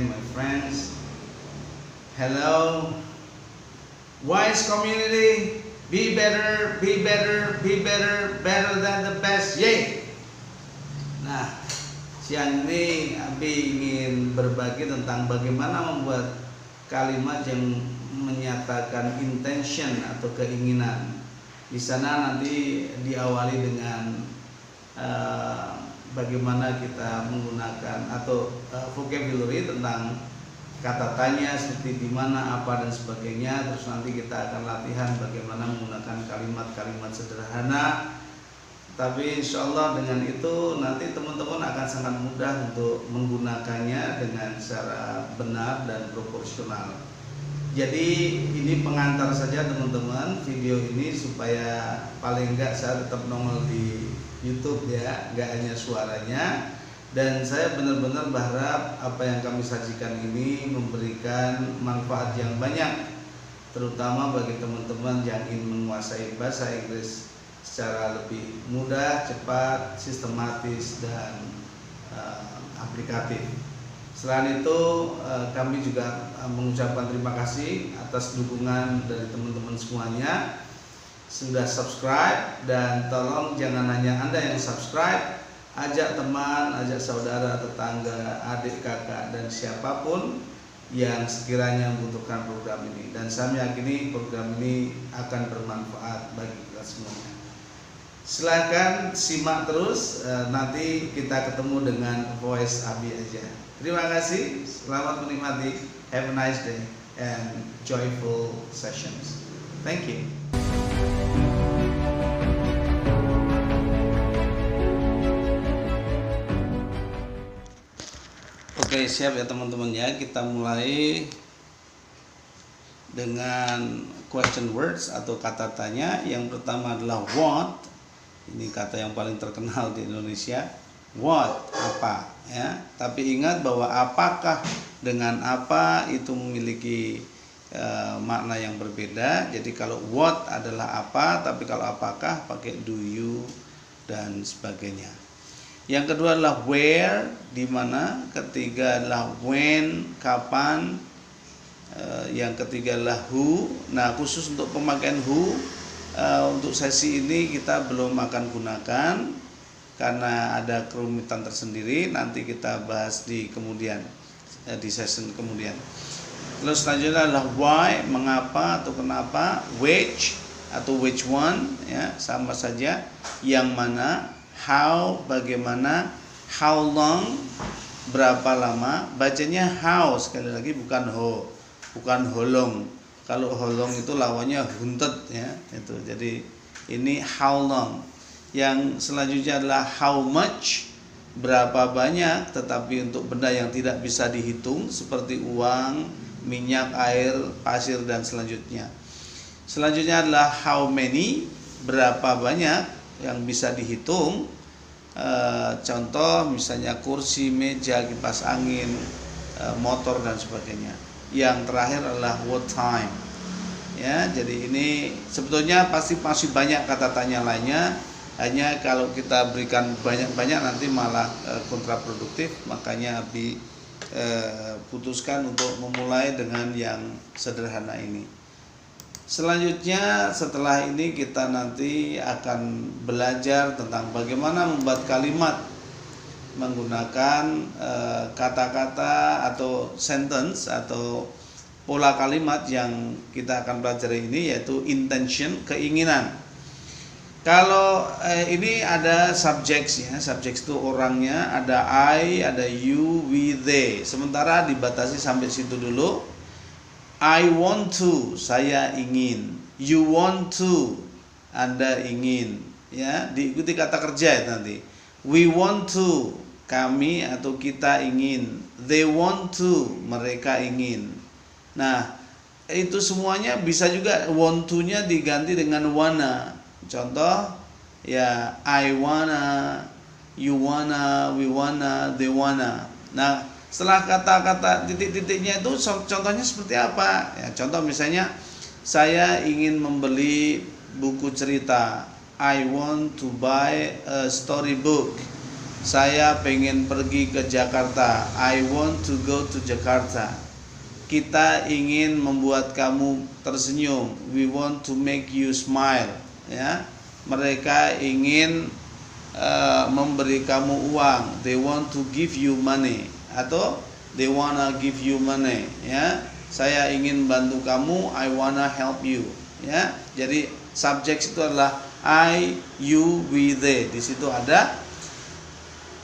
again, my friends. Hello, wise community. Be better, be better, be better, better than the best. Yay! Nah, siang ini Abi ingin berbagi tentang bagaimana membuat kalimat yang menyatakan intention atau keinginan. Di sana nanti diawali dengan bagaimana kita menggunakan atau vocabulary tentang kata tanya seperti di mana, apa dan sebagainya. Terus nanti kita akan latihan bagaimana menggunakan kalimat-kalimat sederhana. Tapi insya Allah dengan itu nanti teman-teman akan sangat mudah untuk menggunakannya dengan secara benar dan proporsional. Jadi ini pengantar saja teman-teman video ini supaya paling enggak saya tetap nongol di YouTube ya, enggak hanya suaranya. Dan saya benar-benar berharap apa yang kami sajikan ini memberikan manfaat yang banyak, terutama bagi teman-teman yang ingin menguasai bahasa Inggris secara lebih mudah, cepat, sistematis, dan aplikatif. Selain itu kami juga mengucapkan terima kasih atas dukungan dari teman-teman semuanya sudah subscribe, dan tolong jangan hanya Anda yang subscribe, ajak teman, ajak saudara, tetangga, adik, kakak, dan siapapun yang sekiranya membutuhkan program ini. Dan saya meyakini program ini akan bermanfaat bagi kita semuanya. Silahkan simak terus, nanti kita ketemu dengan voice Abi aja. Terima kasih, selamat menikmati, have a nice day and joyful sessions. Thank you. Oke, siap ya teman-teman ya. Kita mulai dengan question words atau kata tanya. Yang pertama adalah what. Ini kata yang paling terkenal di Indonesia. What, apa ya. Tapi ingat bahwa apakah dengan apa itu memiliki makna yang berbeda. Jadi kalau what adalah apa, tapi kalau apakah pakai do you dan sebagainya. Yang kedua adalah where, di mana. Ketiga adalah when, kapan. Yang ketiga adalah who. Nah, khusus untuk pemakaian who, untuk sesi ini kita belum akan gunakan karena ada kerumitan tersendiri. Nanti kita bahas di kemudian, di session kemudian. Lalu selanjutnya adalah why, mengapa atau kenapa. Which atau which one, ya sama saja. Yang mana. How, bagaimana. How long, berapa lama. Bacanya how, sekali lagi bukan ho, bukan holong. Kalau holong itu lawannya hunted ya, itu. Jadi ini how long. Yang selanjutnya adalah how much, berapa banyak, tetapi untuk benda yang tidak bisa dihitung seperti uang, minyak, air, pasir dan selanjutnya. Selanjutnya adalah how many, berapa banyak yang bisa dihitung. Contoh misalnya kursi, meja, kipas angin, motor dan sebagainya. Yang terakhir adalah what time. Ya, jadi ini sebetulnya pasti masih banyak kata tanya lainnya. Hanya kalau kita berikan banyak-banyak nanti malah kontraproduktif. Makanya Abi putuskan untuk memulai dengan yang sederhana ini. Selanjutnya setelah ini kita nanti akan belajar tentang bagaimana membuat kalimat menggunakan kata-kata atau sentence atau pola kalimat yang kita akan pelajari ini, yaitu intention, keinginan. Kalau ini ada subjects ya, subjects itu orangnya, ada I, ada you, we, they. Sementara dibatasi sampai situ dulu. I want to, saya ingin. You want to, Anda ingin. Ya, diikuti kata kerja ya nanti. We want to, kami atau kita ingin. They want to, mereka ingin. Nah, itu semuanya bisa juga want to-nya diganti dengan wanna. Contoh ya, I wanna, you wanna, we wanna, they wanna. Nah, setelah kata-kata titik-titiknya itu contohnya seperti apa? Ya, contoh misalnya saya ingin membeli buku cerita. I want to buy a storybook. saya pengen pergi ke Jakarta. I want to go to Jakarta. Kita ingin membuat kamu tersenyum. We want to make you smile. Ya, mereka ingin memberi kamu uang. They want to give you money. Atau they wanna give you money. Ya, saya ingin bantu kamu. I wanna help you. Ya, jadi subjek itu adalah I, you, we, they. Di situ ada.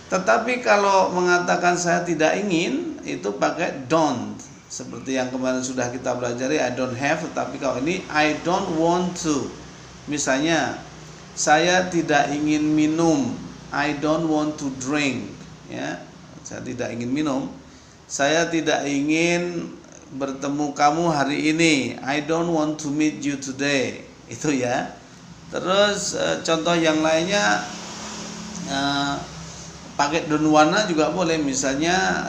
Tetapi kalau mengatakan saya tidak ingin, itu pakai don't. Seperti yang kemarin sudah kita pelajari, I don't have. Tetapi kalau ini I don't want to. Misalnya, saya tidak ingin minum. I don't want to drink. Ya, saya tidak ingin minum. Saya tidak ingin bertemu kamu hari ini. I don't want to meet you today. Itu ya. Terus contoh yang lainnya, pakai don't wanna juga boleh. Misalnya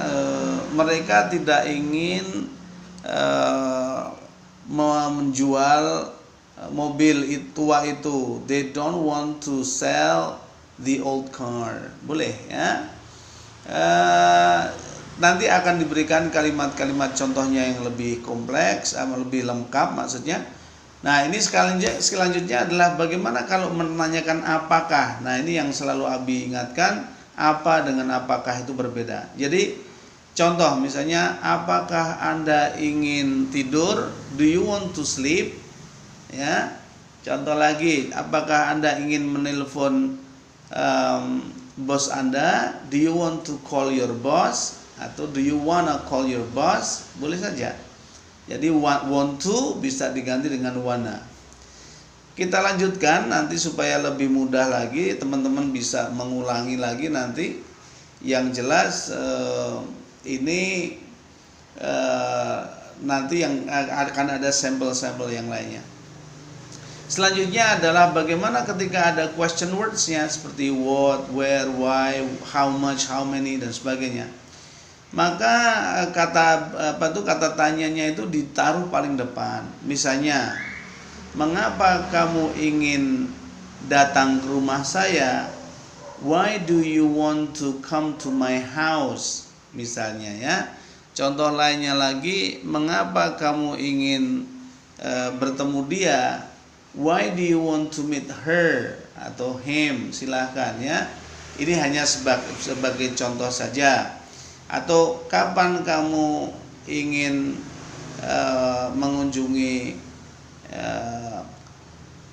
mereka tidak ingin menjual mobil tua itu. They don't want to sell the old car. Boleh ya. Nanti akan diberikan kalimat-kalimat contohnya yang lebih kompleks, lebih lengkap maksudnya. Nah, ini selanjutnya adalah bagaimana kalau menanyakan apakah. Nah, ini yang selalu Abi ingatkan. Apa dengan apakah itu berbeda. Jadi contoh misalnya, apakah Anda ingin tidur? Do you want to sleep? Ya. Contoh lagi, apakah Anda ingin menelpon bos Anda? Do you want to call your boss? Atau do you wanna call your boss? Boleh saja. Jadi want to bisa diganti dengan wanna. Kita lanjutkan nanti supaya lebih mudah lagi, teman-teman bisa mengulangi lagi nanti. Yang jelas ini nanti yang akan ada sampel-sampel yang lainnya. Selanjutnya adalah bagaimana ketika ada question words-nya seperti what, where, why, how much, how many dan sebagainya. Maka kata tanyanya itu ditaruh paling depan. Misalnya, mengapa kamu ingin datang ke rumah saya? Why do you want to come to my house? Misalnya ya. Contoh lainnya lagi, mengapa kamu ingin bertemu dia? Why do you want to meet her atau him? Silahkan ya. Ini hanya sebagai contoh saja. Atau kapan kamu ingin mengunjungi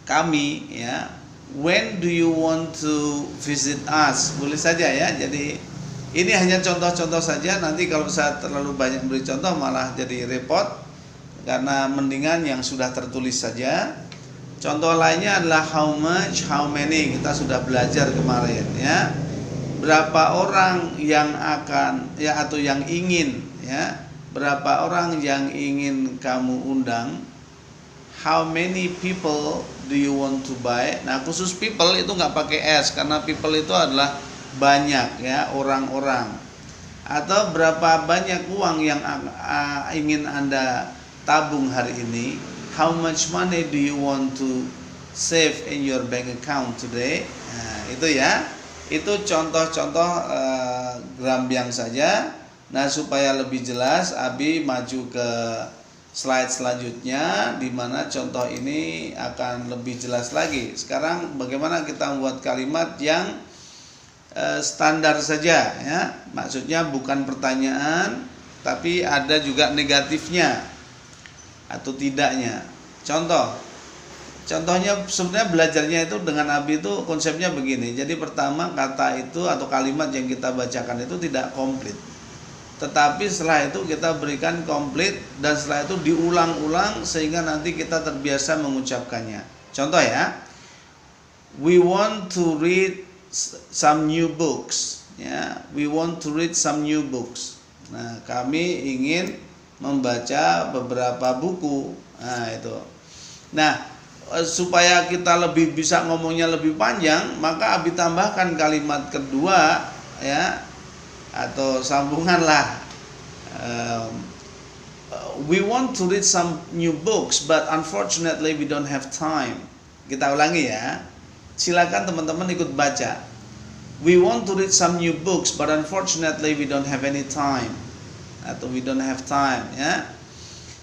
kami ya? When do you want to visit us? Boleh saja ya. Jadi ini hanya contoh-contoh saja. Nanti kalau saya terlalu banyak beri contoh malah jadi repot. Karena mendingan yang sudah tertulis saja. Contoh lainnya adalah how much, how many. Kita sudah belajar kemarin ya. Berapa orang yang akan ya atau yang ingin ya? Berapa orang yang ingin kamu undang? How many people do you want to buy? Nah, khusus people itu nggak pakai s karena people itu adalah banyak ya, orang-orang. Atau berapa banyak uang yang ingin Anda tabung hari ini? How much money do you want to save in your bank account today? Nah, itu ya. Itu contoh-contoh Grambiang saja. Nah, supaya lebih jelas, Abi maju ke slide selanjutnya di mana contoh ini akan lebih jelas lagi. Sekarang bagaimana kita membuat kalimat yang standar saja ya. Maksudnya bukan pertanyaan tapi ada juga negatifnya atau tidaknya. Contohnya sebenarnya belajarnya itu dengan Abi itu konsepnya begini. Jadi pertama kata itu atau kalimat yang kita bacakan itu tidak komplit. Tetapi setelah itu kita berikan komplit dan setelah itu diulang-ulang sehingga nanti kita terbiasa mengucapkannya. Contoh ya. We want to read some new books. Ya, we want to read some new books. Nah, kami ingin membaca beberapa buku. Nah, itu. Nah, supaya kita lebih bisa ngomongnya lebih panjang, maka Abi tambahkan kalimat kedua ya atau sambungan lah. We want to read some new books, but unfortunately we don't have time. Kita ulangi ya. Silakan teman-teman ikut baca. We want to read some new books, but unfortunately we don't have any time. Atau we don't have time, ya.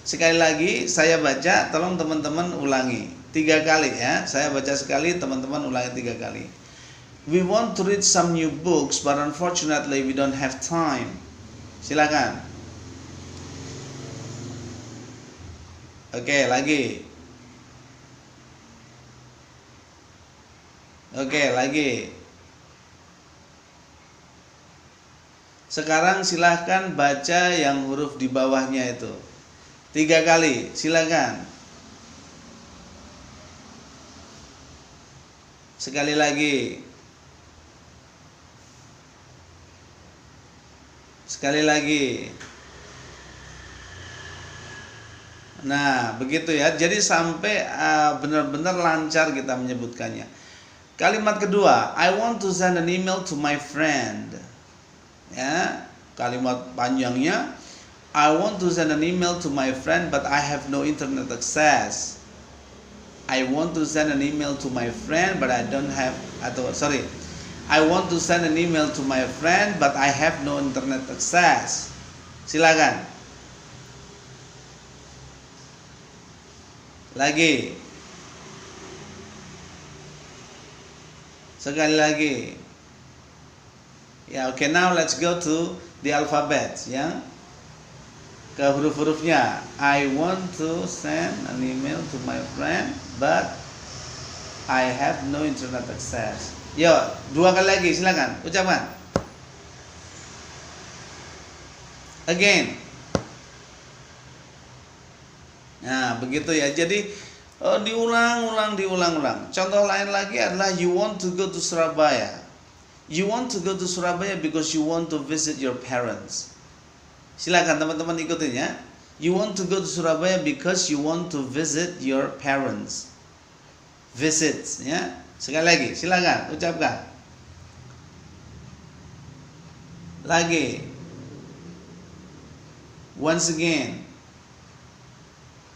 Sekali lagi saya baca, tolong teman-teman ulangi 3 kali ya. Saya baca sekali, teman-teman ulangi 3 kali. We want to read some new books, but unfortunately we don't have time. Silakan. Oke, lagi. Oke, lagi. Sekarang silahkan baca yang huruf di bawahnya itu 3 kali, silakan. Sekali lagi. Sekali lagi. Nah, begitu ya. Jadi sampai benar-benar lancar kita menyebutkannya. Kalimat kedua, I want to send an email to my friend. Ya, kalimat panjangnya, I want to send an email to my friend but I have no internet access. I want to send an email to my friend but I don't have I want to send an email to my friend but I have no internet access. Silakan. Lagi. Sekali lagi. Ya, oke, now let's go to the alphabet, ya. Ke huruf-hurufnya. I want to send an email to my friend but I have no internet access. Yo, 2 kali lagi, silakan. Ucapkan. Again. Nah, begitu ya. Jadi diulang-ulang. Contoh lain lagi adalah you want to go to Surabaya. You want to go to Surabaya because you want to visit your parents. Silakan teman-teman ikutin ya. You want to go to Surabaya because you want to visit your parents. Visit, ya. Sekali lagi, silakan ucapkan. Lagi. Once again.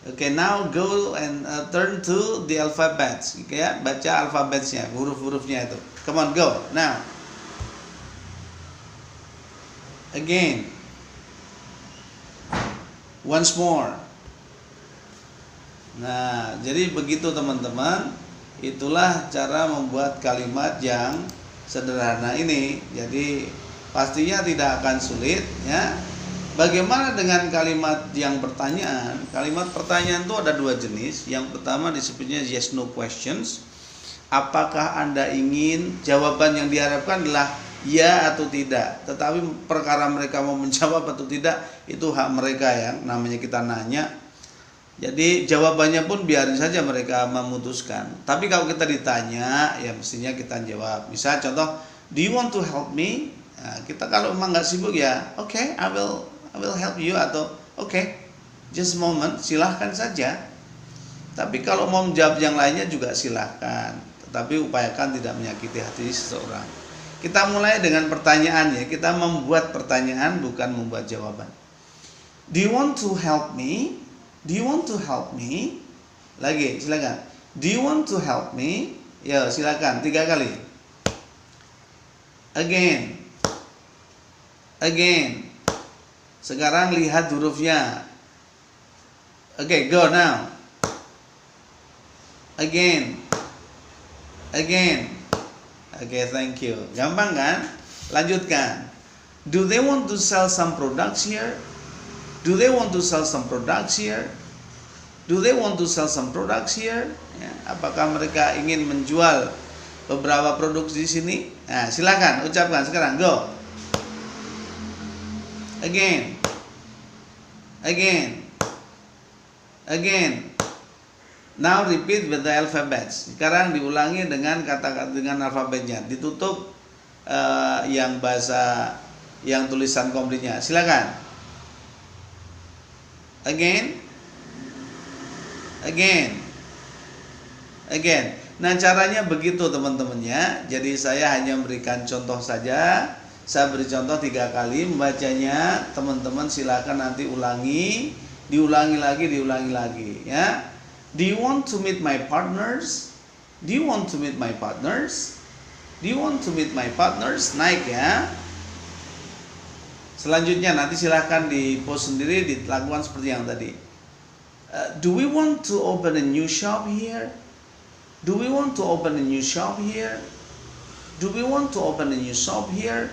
Okay, now go and turn to the alphabet. Okay, ya, baca alfabetnya, huruf-hurufnya itu. Come on, go now. Again. Once more. Nah, jadi begitu teman-teman. Itulah cara membuat kalimat yang sederhana ini. Jadi pastinya tidak akan sulit, ya. Bagaimana dengan kalimat yang pertanyaan? Kalimat pertanyaan itu ada 2 jenis. Yang pertama disebutnya yes no questions. Apakah Anda ingin, jawaban yang diharapkan adalah ya atau tidak. Tetapi perkara mereka mau menjawab atau tidak, itu hak mereka, yang namanya kita nanya. Jadi jawabannya pun biarin saja mereka memutuskan. Tapi kalau kita ditanya, ya mestinya kita jawab. Misal contoh, do you want to help me? Nah, kita kalau memang nggak sibuk ya, okay, I will help you, atau okay, just a moment, silahkan saja. Tapi kalau mau menjawab yang lainnya juga silahkan. Tetapi upayakan tidak menyakiti hati seseorang. Kita mulai dengan pertanyaan ya. Kita membuat pertanyaan, bukan membuat jawaban. Do you want to help me? Do you want to help me? Lagi, silakan. Do you want to help me? Ya, silakan 3 kali. Again. Again. Sekarang lihat hurufnya. Okay, go now. Again. Again. Okay, thank you. Gampang kan? Lanjutkan. Do they want to sell some products here? Do they want to sell some products here? Do they want to sell some products here? Ya, apakah mereka ingin menjual beberapa produk di sini? Nah, silakan ucapkan sekarang. Go. Again. Again. Again. Now repeat with the alphabets. Sekarang diulangi dengan kata-kata dengan alfabetnya. Ditutup yang bahasa, yang tulisan komplitnya. Silakan. Again. Again. Again. Nah, caranya begitu teman-teman ya. Jadi saya hanya memberikan contoh saja. Saya beri contoh 3 kali membacanya. Teman-teman silakan nanti ulangi, diulangi lagi ya. Do you want to meet my partners? Do you want to meet my partners? Do you want to meet my partners? Naik ya. Selanjutnya nanti silahkan di post sendiri, dilakukan seperti yang tadi. Do we want to open a new shop here? Do we want to open a new shop here? Do we want to open a new shop here?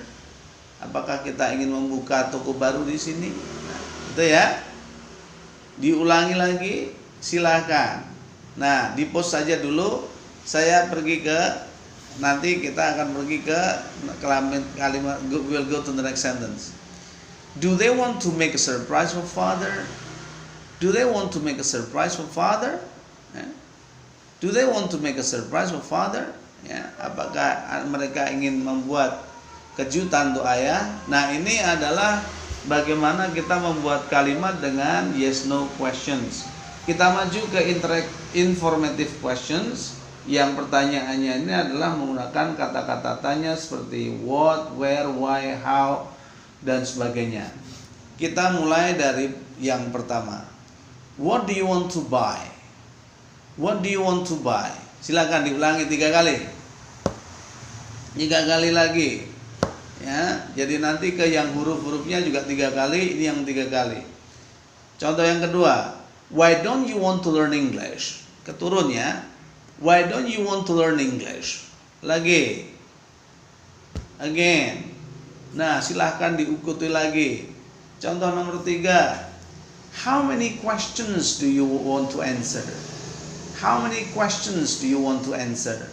Apakah kita ingin membuka toko baru di sini? Nah, itu ya. Diulangi lagi, silahkan. Nah, di post saja dulu. Saya pergi ke, nanti kita akan pergi ke kalimat, we'll go to the next sentence. Do they want to make a surprise for father? Do they want to make a surprise for father? Do they want to make a surprise for father? Ya, apakah mereka ingin membuat kejutan untuk ayah? Nah, ini adalah bagaimana kita membuat kalimat dengan yes no questions. Kita maju ke informative questions. Yang pertanyaannya ini adalah menggunakan kata-kata tanya seperti what, where, why, how, dan sebagainya. Kita mulai dari yang pertama. What do you want to buy? What do you want to buy? Silakan diulangi 3 kali. 3 kali lagi. Ya, jadi nanti ke yang huruf-hurufnya juga 3 kali, ini yang 3 kali. Contoh yang kedua, why don't you want to learn English? Keturun ya. Why don't you want to learn English? Lagi. Again. Nah, silahkan diikuti lagi. Contoh nomor 3. How many questions do you want to answer? How many questions do you want to answer?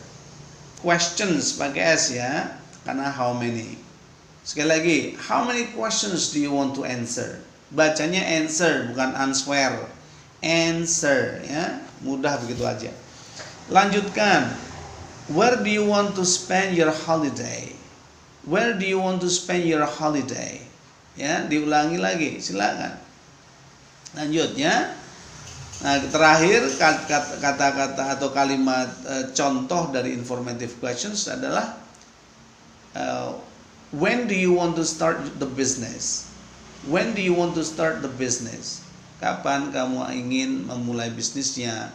Questions pakai S ya, karena how many. Sekali lagi, how many questions do you want to answer? Bacanya answer, bukan answer. Answer ya, mudah begitu aja. Lanjutkan. Where do you want to spend your holiday? Where do you want to spend your holiday? Ya, diulangi lagi, silakan. Lanjut ya. Nah, terakhir kata-kata atau kalimat contoh dari informative questions adalah when do you want to start the business? When do you want to start the business? Kapan kamu ingin memulai bisnisnya?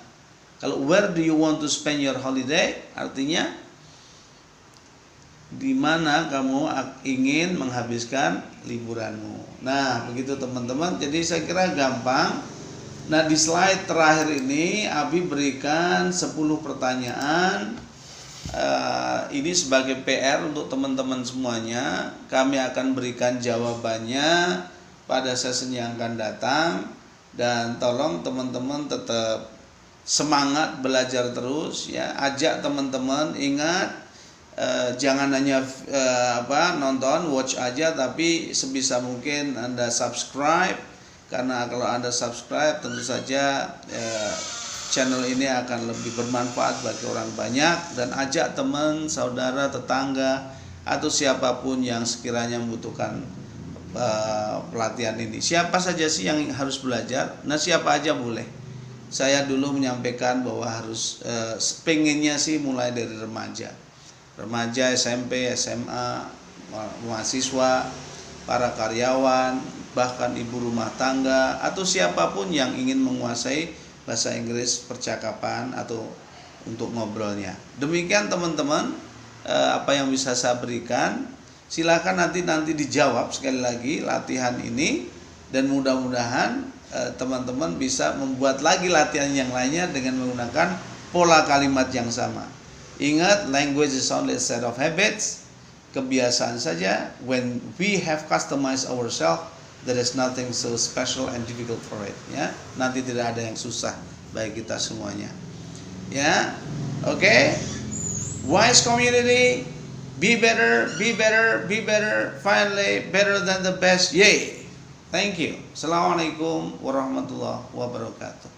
Kalau where do you want to spend your holiday? Artinya di mana kamu ingin menghabiskan liburanmu. Nah, begitu teman-teman. Jadi saya kira gampang. Nah, di slide terakhir ini Abi berikan 10 pertanyaan. Ini sebagai PR untuk teman-teman semuanya. Kami akan berikan jawabannya pada sesi yang akan datang. Dan tolong teman-teman tetap semangat belajar terus ya. Ajak teman-teman, ingat jangan hanya nonton, watch aja, tapi sebisa mungkin Anda subscribe, karena kalau Anda subscribe tentu saja channel ini akan lebih bermanfaat bagi orang banyak. Dan ajak teman, saudara, tetangga, atau siapapun yang sekiranya membutuhkan pelatihan ini. Siapa saja sih yang harus belajar? Nah, siapa aja boleh. Saya dulu menyampaikan bahwa harus pengennya sih mulai dari remaja, SMP, SMA, mahasiswa, para karyawan, bahkan ibu rumah tangga, atau siapapun yang ingin menguasai bahasa Inggris percakapan atau untuk ngobrolnya. Demikian teman-teman, apa yang bisa saya berikan. Silakan nanti dijawab sekali lagi latihan ini, dan mudah-mudahan teman-teman bisa membuat lagi latihan yang lainnya dengan menggunakan pola kalimat yang sama. Ingat, language is only a set of habits. Kebiasaan saja. When we have customized ourselves, there is nothing so special and difficult for it. Ya, nanti tidak ada yang susah bagi kita semuanya. Ya, oke. Wise community, be better, be better, be better. Finally, better than the best. Yay! Thank you. Assalamualaikum warahmatullahi wabarakatuh.